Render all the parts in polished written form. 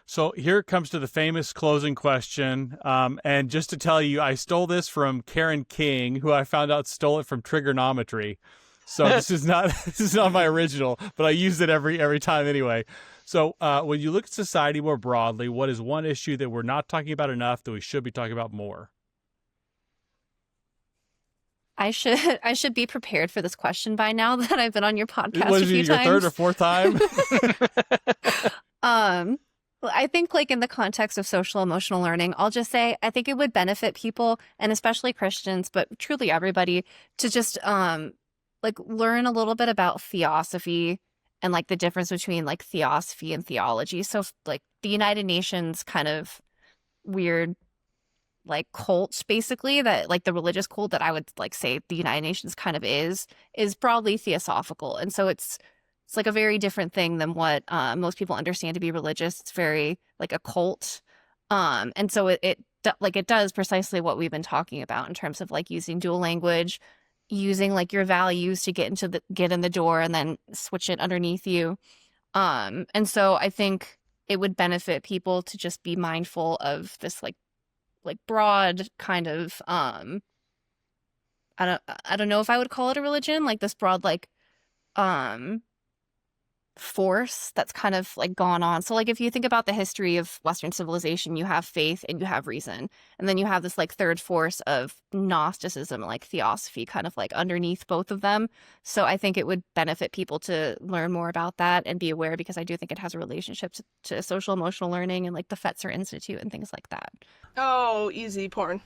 So here it comes to the famous closing question. And just to tell you, I stole this from Karen King, who I found out stole it from trigonometry. So this is not this is not my original, but I use it every time anyway. So when you look at society more broadly, what is one issue that we're not talking about enough that we should be talking about more? I should be prepared for this question by now that I've been on your podcast What a is few it, your third or times. fourth time? Um, well, I think like in the context of social emotional learning, I'll just say I think it would benefit people and especially Christians, but truly everybody to just like learn a little bit about theosophy and like the difference between like theosophy and theology. So like the United Nations kind of weird like cult basically that like the religious cult that I would like say the United Nations kind of is broadly theosophical. And so it's like a very different thing than what most people understand to be religious. It's very like a cult. And so like it does precisely what we've been talking about in terms of like using dual language, using like your values to get in the door and then switch it underneath you. And so I think it would benefit people to just be mindful of this like broad kind of I don't know if I would call it a religion, like this broad like um force that's kind of like gone on. So like if you think about the history of Western civilization, you have faith and you have reason. And then you have this like third force of Gnosticism, like theosophy, kind of like underneath both of them. So I think it would benefit people to learn more about that and be aware because I do think it has a relationship to social emotional learning and like the Fetzer Institute and things like that. Oh, easy porn.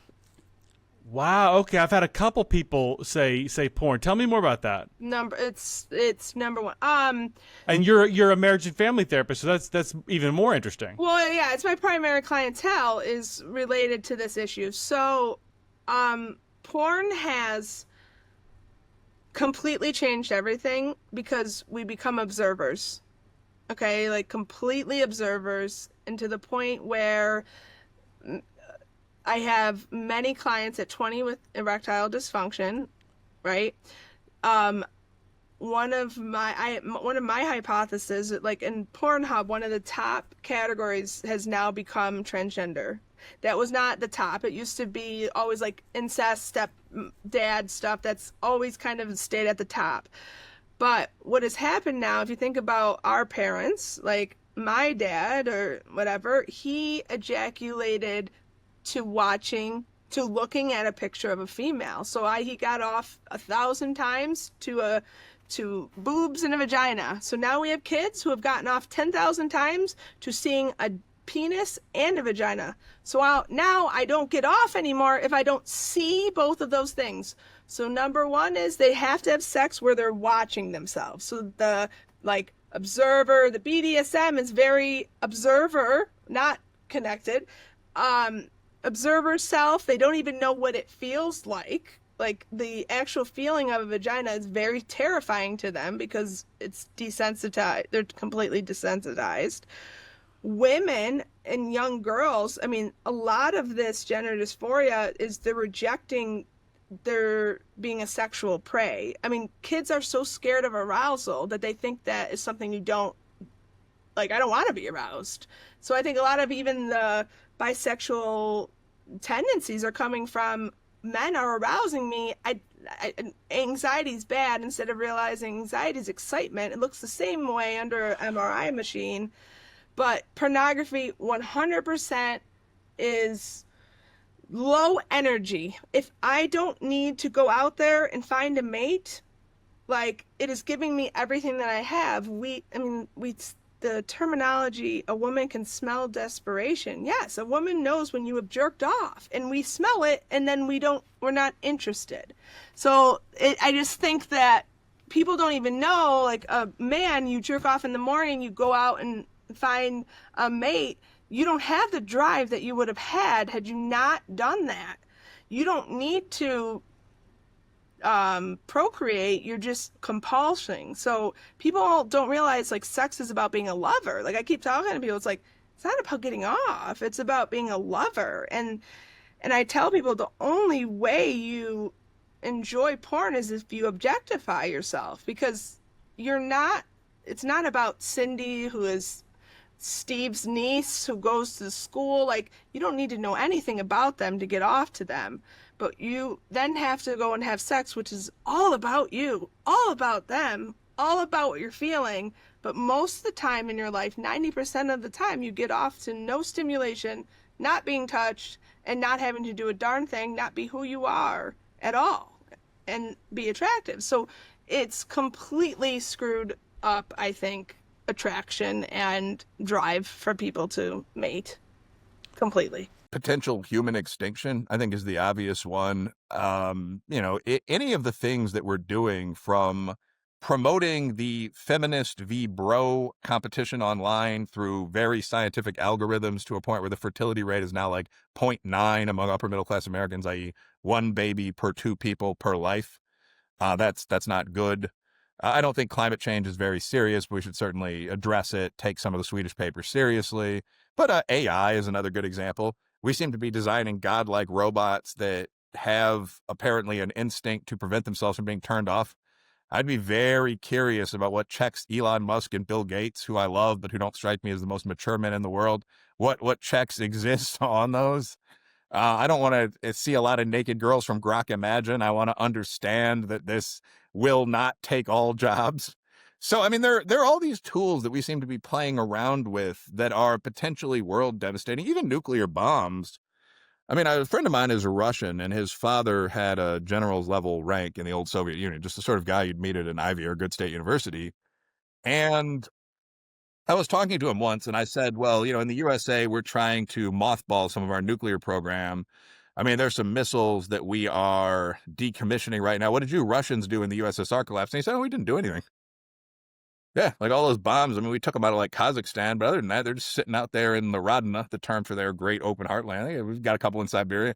Wow. Okay, I've had a couple people say porn. Tell me more about that. It's number one. And you're a marriage and family therapist, so that's even more interesting. Well, yeah, it's my primary clientele is related to this issue. So, porn has completely changed everything because we become observers. Okay, like completely observers, and to the point where I have many clients at 20 with erectile dysfunction, right? Um, one of my hypotheses, like in Pornhub, one of the top categories has now become transgender. That was not the top. It used to be always like incest, step dad stuff. That's always kind of stayed at the top. But what has happened now, if you think about our parents, like my dad or whatever, he ejaculated to looking at a picture of a female. So he got off 1,000 times to boobs and a vagina. So now we have kids who have gotten off 10,000 times to seeing a penis and a vagina. So now I don't get off anymore if I don't see both of those things. So number one is they have to have sex where they're watching themselves. So the like observer, the BDSM is very observer, not connected. Observer self, they don't even know what it feels like. Like the actual feeling of a vagina is very terrifying to them because it's desensitized. They're completely desensitized. Women and young girls, I mean, a lot of this gender dysphoria is they're rejecting their being a sexual prey. I mean, kids are so scared of arousal that they think that is something you don't like. I don't want to be aroused. So I think a lot of even the bisexual tendencies are coming from men are arousing me. Anxiety is bad instead of realizing anxiety is excitement. It looks the same way under an MRI machine. But pornography 100% is low energy. If I don't need to go out there and find a mate, like it is giving me everything that I have. The terminology, a woman can smell desperation. Yes, a woman knows when you have jerked off and we smell it and then we're not interested. So I just think that people don't even know, like a man, you jerk off in the morning, you go out and find a mate. You don't have the drive that you would have had you not done that. You don't need to procreate, you're just compulsing. So people don't realize like sex is about being a lover. Like I keep talking to people, it's like it's not about getting off, it's about being a lover. And I tell people the only way you enjoy porn is if you objectify yourself, because it's not about Cindy who is Steve's niece who goes to school. Like, you don't need to know anything about them to get off to them. But you then have to go and have sex, which is all about you, all about them, all about what you're feeling. But most of the time in your life, 90% of the time, you get off to no stimulation, not being touched, and not having to do a darn thing, not be who you are at all, and be attractive. So it's completely screwed up, I think, attraction and drive for people to mate. Completely. Potential human extinction, I think, is the obvious one. Any of the things that we're doing, from promoting the feminist v bro competition online through very scientific algorithms to a point where the fertility rate is now like 0.9 among upper middle class Americans, i.e. one baby per two people per life. That's not good. I don't think climate change is very serious, but we should certainly address it, take some of the Swedish papers seriously. But AI is another good example. We seem to be designing godlike robots that have apparently an instinct to prevent themselves from being turned off. I'd be very curious about what checks Elon Musk and Bill Gates, who I love, but who don't strike me as the most mature men in the world, what checks exist on those. I don't want to see a lot of naked girls from Grok Imagine. I want to understand that this will not take all jobs. So, I mean, there are all these tools that we seem to be playing around with that are potentially world devastating, even nuclear bombs. I mean, a friend of mine is a Russian, and his father had a general's level rank in the old Soviet Union, just the sort of guy you'd meet at an Ivy or good state university. And I was talking to him once, and I said, well, in the USA, we're trying to mothball some of our nuclear program. I mean, there's some missiles that we are decommissioning right now. What did you Russians do when the USSR collapsed? And he said, oh, we didn't do anything. Yeah, like all those bombs. I mean, we took them out of like Kazakhstan, but other than that, they're just sitting out there in the Rodina, the term for their great open heartland. We've got a couple in Siberia.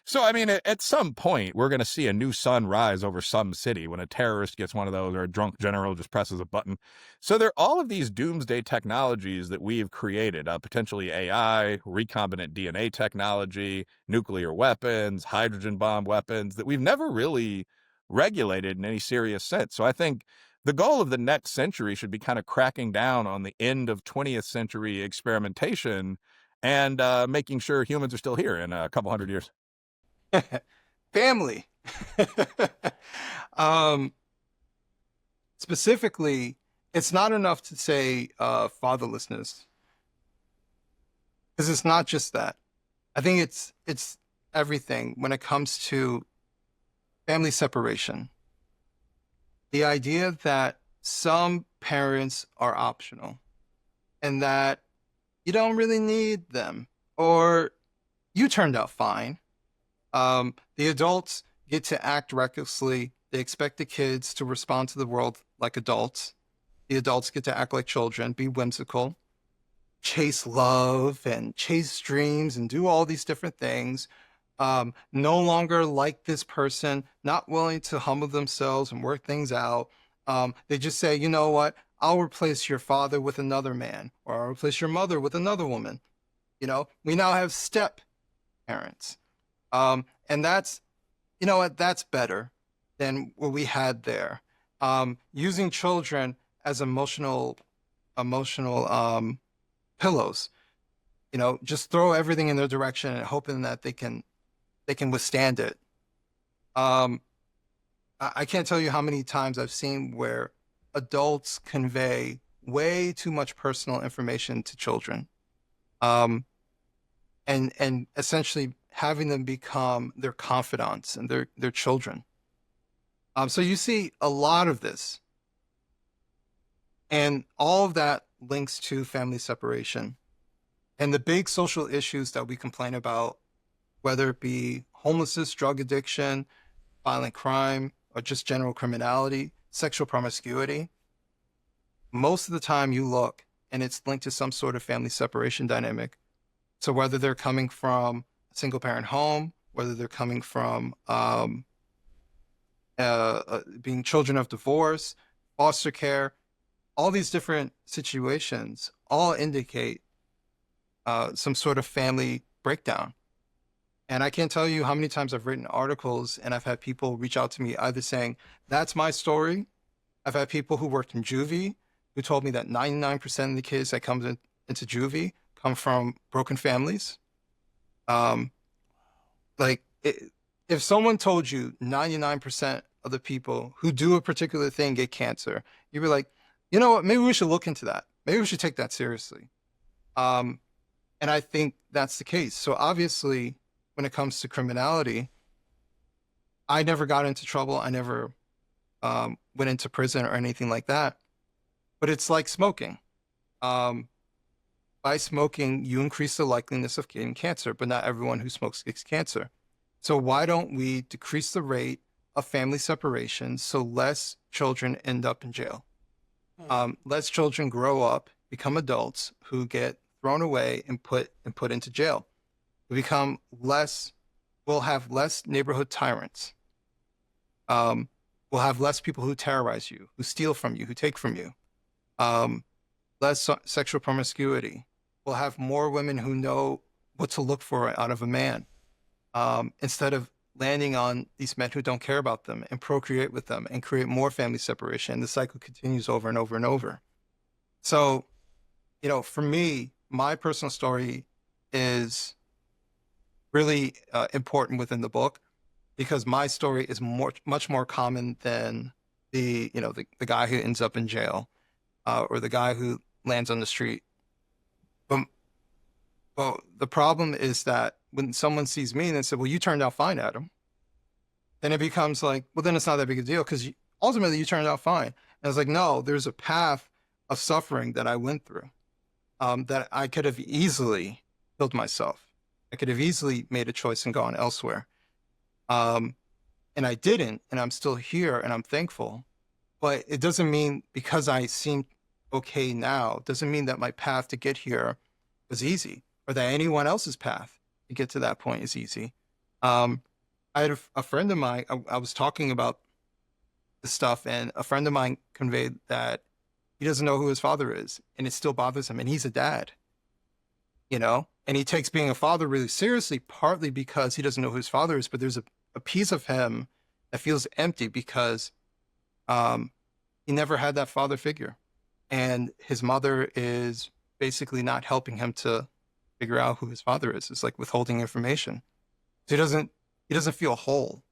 So, I mean, at some point, we're going to see a new sun rise over some city when a terrorist gets one of those, or a drunk general just presses a button. So there are all of these doomsday technologies that we've created, potentially AI, recombinant DNA technology, nuclear weapons, hydrogen bomb weapons, that we've never really regulated in any serious sense. So I think the goal of the next century should be kind of cracking down on the end of 20th century experimentation and making sure humans are still here in a couple hundred years. Family. Specifically, it's not enough to say fatherlessness, because it's not just that. I think it's everything when it comes to family separation. The idea that some parents are optional and that you don't really need them, or you turned out fine. The adults get to act recklessly. They expect the kids to respond to the world like adults. The adults get to act like children, be whimsical, chase love and chase dreams and do all these different things. No longer like this person, not willing to humble themselves and work things out. They just say, you know what? I'll replace your father with another man, or I'll replace your mother with another woman. We now have step parents. And that's, that's better than what we had there. Using children as emotional pillows, just throw everything in their direction and hoping that they can withstand it. I can't tell you how many times I've seen where adults convey way too much personal information to children, and essentially having them become their confidants and their children. So you see a lot of this, and all of that links to family separation and the big social issues that we complain about, whether it be homelessness, drug addiction, violent crime, or just general criminality, sexual promiscuity. Most of the time you look and it's linked to some sort of family separation dynamic. So whether they're coming from a single parent home, whether they're coming from being children of divorce, foster care, all these different situations all indicate some sort of family breakdown. And I can't tell you how many times I've written articles and I've had people reach out to me either saying, that's my story. I've had people who worked in juvie who told me that 99% of the kids that into juvie come from broken families. Um, like if someone told you 99% of the people who do a particular thing get cancer, you'd be like, you know what? Maybe we should look into that. Maybe we should take that seriously. Um, and I think that's the case. So obviously, when it comes to criminality, I never got into trouble. I never went into prison or anything like that. But it's like smoking. Um, by smoking, you increase the likeliness of getting cancer, but not everyone who smokes gets cancer. So why don't we decrease the rate of family separation so less children end up in jail? Less children grow up, become adults who get thrown away and put into jail. We'll have less neighborhood tyrants. We'll have less people who terrorize you, who steal from you, who take from you. Less sexual promiscuity. We'll have more women who know what to look for out of a man, instead of landing on these men who don't care about them and procreate with them and create more family separation. And the cycle continues over and over and over. So, for me, my personal story is really important within the book because my story is much more common than the guy who ends up in jail, or the guy who lands on the street. Well, the problem is that when someone sees me and they say, well, you turned out fine, Adam, then it becomes like, well, then it's not that big a deal because ultimately you turned out fine. And it's like, no, there's a path of suffering that I went through, that I could have easily killed myself. I could have easily made a choice and gone elsewhere. And I didn't, and I'm still here and I'm thankful. But it doesn't mean because I seem okay now, doesn't mean that my path to get here was easy or that anyone else's path to get to that point is easy. I had a friend of mine, I was talking about this stuff, and a friend of mine conveyed that he doesn't know who his father is, and it still bothers him, and he's a dad, and he takes being a father really seriously, partly because he doesn't know who his father is, but there's a piece of him that feels empty because he never had that father figure, and his mother is basically not helping him to figure out who his father is. It's like withholding information. So he doesn't feel whole.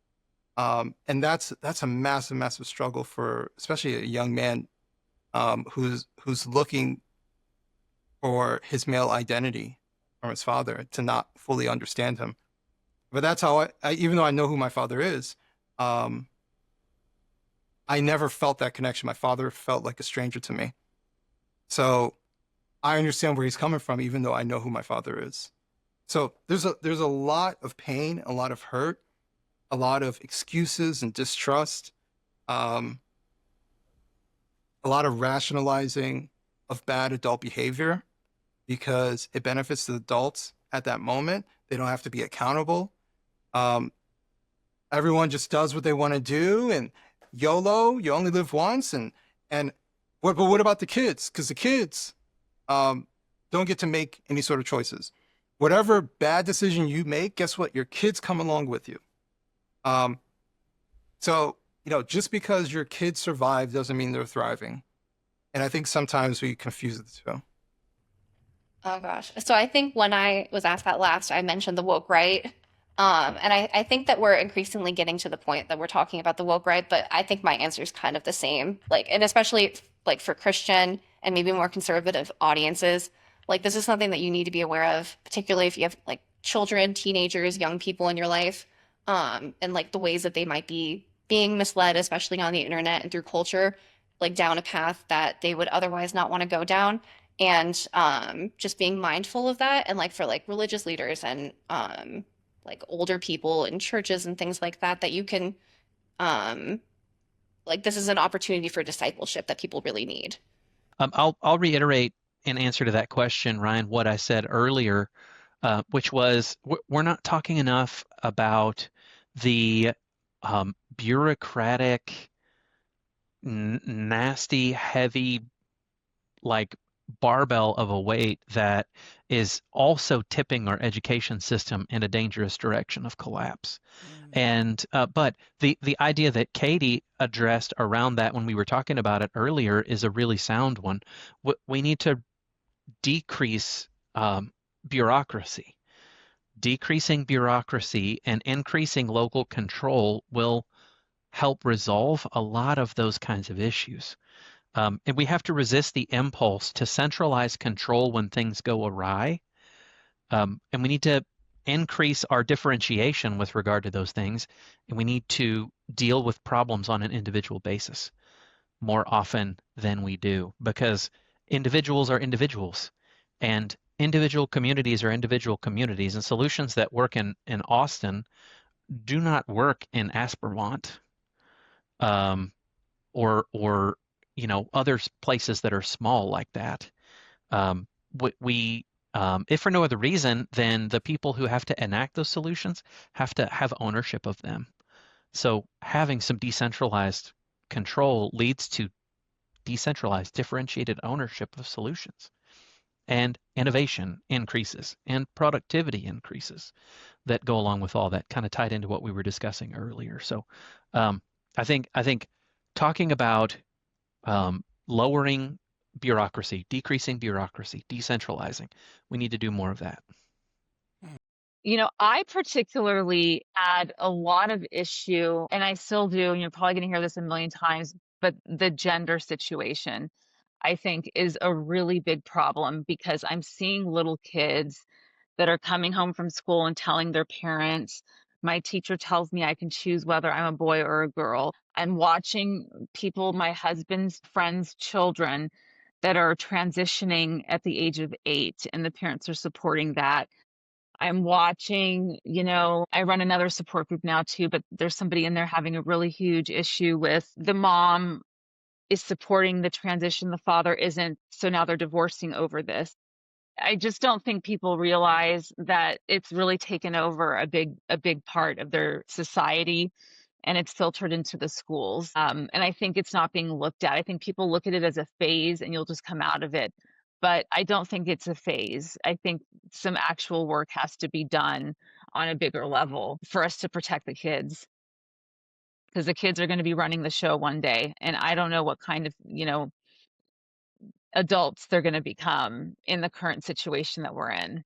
And that's a massive, massive struggle for especially a young man who's looking for his male identity from his father to not fully understand him. But that's how I even though I know who my father is, I never felt that connection. My father felt like a stranger to me. So I understand where he's coming from, even though I know who my father is. So there's a lot of pain, a lot of hurt, a lot of excuses and distrust, a lot of rationalizing of bad adult behavior because it benefits the adults at that moment. They don't have to be accountable. Everyone just does what they want to do, and YOLO, you only live once. But what about the kids? Because the kids don't get to make any sort of choices. Whatever bad decision you make, guess what? Your kids come along with you. So, just because your kids survive doesn't mean they're thriving. And I think sometimes we confuse the two. Oh gosh. So I think when I was asked that last, I mentioned the woke right. And I think that we're increasingly getting to the point that we're talking about the woke right, but I think my answer is kind of the same. And especially for Christian and maybe more conservative audiences, this is something that you need to be aware of, particularly if you have children, teenagers, young people in your life, and the ways that they might be being misled, especially on the internet and through culture, down a path that they would otherwise not want to go down. And just being mindful of that. And for religious leaders and older people in churches and things like that, that you can, this is an opportunity for discipleship that people really need. I'll reiterate in answer to that question, Ryan, what I said earlier, which was we're not talking enough about the bureaucratic, nasty, heavy, barbell of a weight that is also tipping our education system in a dangerous direction of collapse. And but the idea that Katie addressed around that when we were talking about it earlier is a really sound one. We need to decrease bureaucracy. Decreasing bureaucracy and increasing local control will help resolve a lot of those kinds of issues. And we have to resist the impulse to centralize control when things go awry. And we need to increase our differentiation with regard to those things. And we need to deal with problems on an individual basis more often than we do, because individuals are individuals and individual communities are individual communities, and solutions that work in Austin do not work in Aspermont, or other places that are small like that. We if for no other reason, then the people who have to enact those solutions have to have ownership of them. So having some decentralized control leads to decentralized, differentiated ownership of solutions, and innovation increases and productivity increases that go along with all that, kind of tied into what we were discussing earlier. So I think talking about lowering bureaucracy, decreasing bureaucracy, decentralizing, we need to do more of that. I particularly had a lot of issue, and I still do, and you're probably going to hear this a million times, but the gender situation, I think, is a really big problem, because I'm seeing little kids that are coming home from school and telling their parents, my teacher tells me I can choose whether I'm a boy or a girl. I'm watching people, my husband's friends' children, that are transitioning at the age of 8, and the parents are supporting that. I'm watching, I run another support group now too, but there's somebody in there having a really huge issue with the mom is supporting the transition, the father isn't. So now they're divorcing over this. I just don't think people realize that it's really taken over a big part of their society, and it's filtered into the schools. And I think it's not being looked at. I think people look at it as a phase and you'll just come out of it. But I don't think it's a phase. I think some actual work has to be done on a bigger level for us to protect the kids, because the kids are going to be running the show one day. And I don't know what kind of, adults they're going to become in the current situation that we're in.